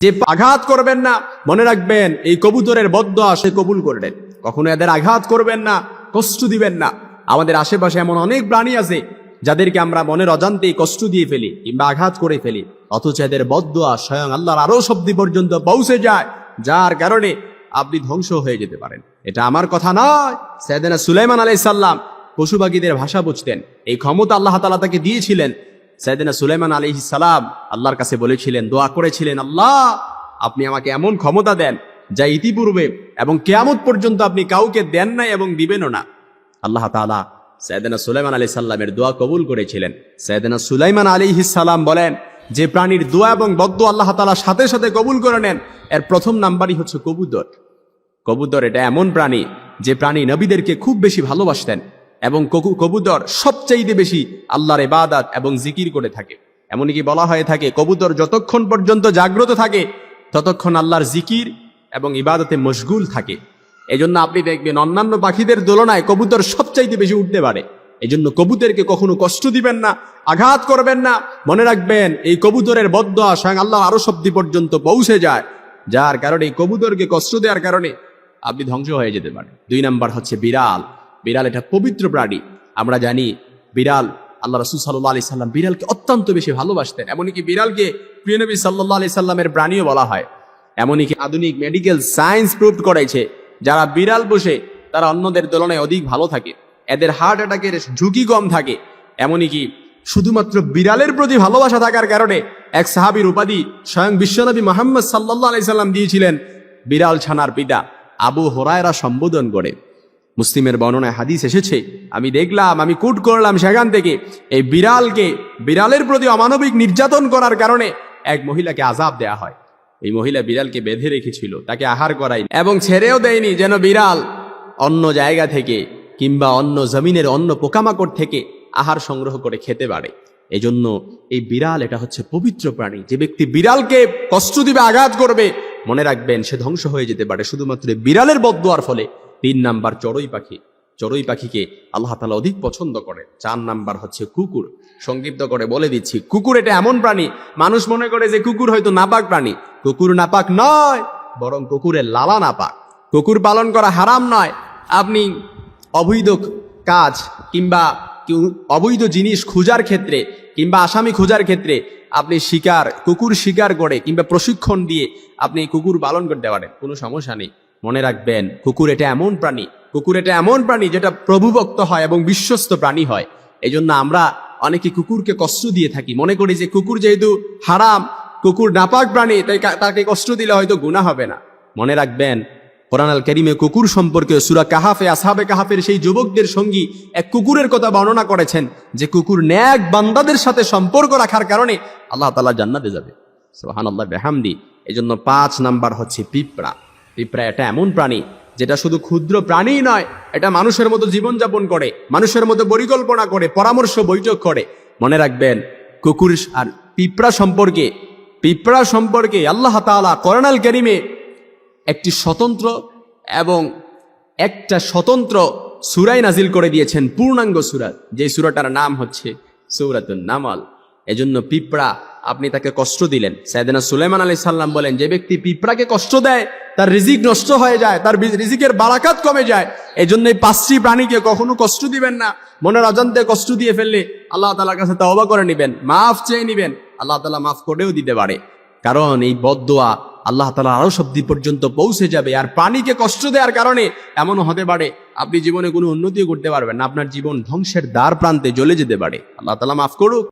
যে আঘাত করবেন না, মনে রাখবেন এই কবুতরের বদদোয়া সে কবুল করলেন। কখনো এদের আঘাত করবেন না, কষ্ট দিবেন না। আমাদের আশেপাশে এমন অনেক প্রাণী আছে যাদেরকে আমরা মনের অজান্তেই কষ্ট দিয়ে ফেলি কিংবা আঘাত করে ফেলি, অথচ এদের বদদোয়া স্বয়ং আল্লাহর আরশ অব্দি পর্যন্ত পৌঁছে যায়, যার কারণে আপনি ধ্বংস হয়ে যেতে পারেন। এটা আমার কথা নয়। সাইয়েদনা সুলাইমান আলাইহিস সালাম পশু পাখিদের ভাষা বুঝতেন। এই ক্ষমতা আল্লাহ তাআলা তাকে দিয়েছিলেন। সাইয়েদনা সুলাইমান আলাইহিস সালাম আল্লাহর কাছে বলেছিলেন, দোয়া করেছিলেন, আল্লাহ আপনি আমাকে এমন ক্ষমতা দেন যা ইতিপূর্বে এবং কিয়ামত পর্যন্ত আপনি কাউকে দেন নাই এবং দিবেনও না। আল্লাহ তাআলা সাইয়েদনা সুলাইমান আলাইহিস সালামের দোয়া কবুল করেছিলেন। সাইয়েদনা সুলাইমান আলাইহিস সালাম বলেন, যে প্রাণীর দোয়া এবং বদদোয়া আল্লাহ তাআলা সাথে সাথে কবুল করে নেন, এর প্রথম নাম্বারই হচ্ছে কবুতর। কবুতর এটা এমন প্রাণী যে প্রাণী নবীদেরকে খুব বেশি ভালোবাসতেন এবং কবুতর সবচাইতে বেশি আল্লাহর ইবাদত এবং জিকির করে থাকে। এমনকি বলা হয়ে থাকে কবুতর যতক্ষণ পর্যন্ত জাগ্রত থাকে ততক্ষণ আল্লাহর জিকির এবং ইবাদতে মশগুল থাকে। এজন্য আপনি দেখবেন অন্যান্য পাখিদের তুলনায় কবুতর সবচাইতে বেশি উঠতে পারে। এজন্য কবুতরকে কখনো কষ্ট দিবেন না, আঘাত করবেন না। মনে রাখবেন এই কবুতরের বদদোয়া স্বয়ং আল্লাহ আরশ অব্দি পর্যন্ত পৌঁছে যায়, যার কারণে এই কবুতরকে কষ্ট দেওয়ার কারণে আপনি ধ্বংস হয়ে যেতে পারেন। 2 নাম্বার হচ্ছে বিড়াল। বিড়াল এটা পবিত্র প্রাণী। আমরা জানি বিড়াল, আল্লাহ রাসূল সাল্লাল্লাহু আলাইহি সাল্লাম বিড়ালকে অত্যন্ত বেশি ভালোবাসতেন। এমনকি বিড়ালকে প্রিয় নবী সাল্লাল্লাহু আলাইহি সাল্লামের প্রাণীও বলা হয়। এমনকি আধুনিক মেডিকেল সায়েন্স প্রুভ করেছে যারা বিড়াল পোষে তারা অন্যদের তুলনায় অধিক ভালো থাকে, এদের হার্ট অ্যাটাকের ঝুঁকি কম থাকে। এমনকি শুধুমাত্র বিড়ালের প্রতি ভালোবাসা থাকার কারণে এক সাহাবীর উপাধি স্বয়ং বিশ্বনবী মুহাম্মদ সাল্লাল্লাহু আলাইহি সাল্লাম দিয়েছিলেন বিড়াল ছানার পিতা। আবু হুরায়রা সম্বোধন করে। মুসলিমের বর্ণনায় হাদিস এসেছে, আমি দেখলাম, আমি কোট করলাম সেখান থেকে, এই বিড়ালের প্রতি অমানবিক নির্যাতন করার কারণে এক মহিলাকে আযাব দেয়া হয়। এই মহিলা বিড়ালকে বেঁধে রেখেছিল, তাকে আহার করায়নি এবং ছেড়েও দেয়নি যেন বিড়াল অন্য জায়গা থেকে কিংবা অন্য জমিনের অন্য পোকামাকড় থেকে আহার সংগ্রহ করে খেতে পারে। এজন্য এই বিড়াল এটা হচ্ছে পবিত্র প্রাণী। যে ব্যক্তি বিড়ালকে কষ্ট দিবে, আঘাত করবে, মনে রাখবেন সে ধ্বংস হয়ে যেতে পারে শুধুমাত্র বিড়ালের বদদোয়ার ফলে। 3 নাম্বার চড়ুই পাখি। চড়ুই পাখিকে আল্লাহ তাআলা অধিক পছন্দ করেন। 4 নাম্বার হচ্ছে কুকুর। সংক্ষিপ্ত করে বলে দিচ্ছি, কুকুর এটা এমন প্রাণী, মানুষ মনে করে যে কুকুর হয়তো নাপাক প্রাণী। কুকুর নাপাক নয়, বরং কুকুরের লালা নাপাক। কুকুর পালন করা হারাম নয়। আপনি অবৈধ কাজ কিংবা অবৈধ জিনিস খোঁজার ক্ষেত্রে কিংবা আসামি খোঁজার ক্ষেত্রে আপনি কুকুর শিকার করে কিংবা প্রশিক্ষণ দিয়ে আপনি কুকুর পালন করতে পারেন, কোনো সমস্যা নেই। মনে রাখবেন কুকুর এটা এমন প্রাণী যেটা প্রভুভক্ত হয় এবং বিশ্বস্ত প্রাণী হয়। এজন্য আমরা অনেকে কুকুরকে কষ্ট দিয়ে থাকি, মনে করি যে কুকুর যেহেতু হারাম, কুকুর নাপাক প্রাণী, তাই তাকে কষ্ট দিলে হয়তো গুনাহ হবে না। মনে রাখবেন কোরআন আল কারীমে কুকুর সম্পর্কে সূরা কাহাফে আসহাবে কাহাফের সেই যুবকদের সঙ্গী এক কুকুরের কথা বর্ণনা করেছেন যে কুকুর নেক বান্দাদের সাথে সম্পর্ক রাখার কারণে আল্লাহ তাআলা জান্নাতে যাবে। সুবহানাল্লাহ বিহামদি। এজন্য 5 নাম্বার হচ্ছে পিঁপড়া। পিঁপড়া এটা এমন প্রাণী যেটা শুধু ক্ষুদ্র প্রাণী নয়, এটা মানুষের মতো জীবনযাপন করে, মানুষের মতো পরিকল্পনা করে, পরামর্শ বৈঠক করে। মনে রাখবেন কুকুর আর পিঁপড়া সম্পর্কে আল্লাহ তাআলা কোরআন আল কারীমে একটা স্বতন্ত্র সূরা নাজিল করে দিয়েছেন, পূর্ণাঙ্গ সূরা, যে সূরাটার নাম হচ্ছে সূরাতুন নামল। এজন্য পিঁপড়া আপনি তাকে কষ্ট দিলেন, সাইয়েদনা সুলাইমান আলাইহিস সালাম বলেন যে ব্যক্তি পিঁপড়াকে কষ্ট দেয় তার রিজিক নষ্ট হয়ে যায়, তার রিজিকের বারাকাত কমে যায়। এজন্য এই 5টি প্রাণীকে কখনো কষ্ট দিবেন না। মনের অজান্তে কষ্ট দিয়ে ফেললে আল্লাহ তাআলার কাছে তওবা করে নেবেন, মাফ চেয়ে নেবেন, আল্লাহ তাআলা মাফ করেও দিতে পারে। কারণ এই বদদোয়া আল্লাহ তাআলা আরশ অব্দি পর্যন্ত পৌঁছে যাবে। আর প্রাণীকে কষ্ট দেওয়ার কারণে এমনও হতে পারে আপনি জীবনে কোনো উন্নতিও করতে পারবেন না, আপনার জীবন ধ্বংসের দ্বার প্রান্তে চলে যেতে পারে। আল্লাহ তাআলা মাফ করুক।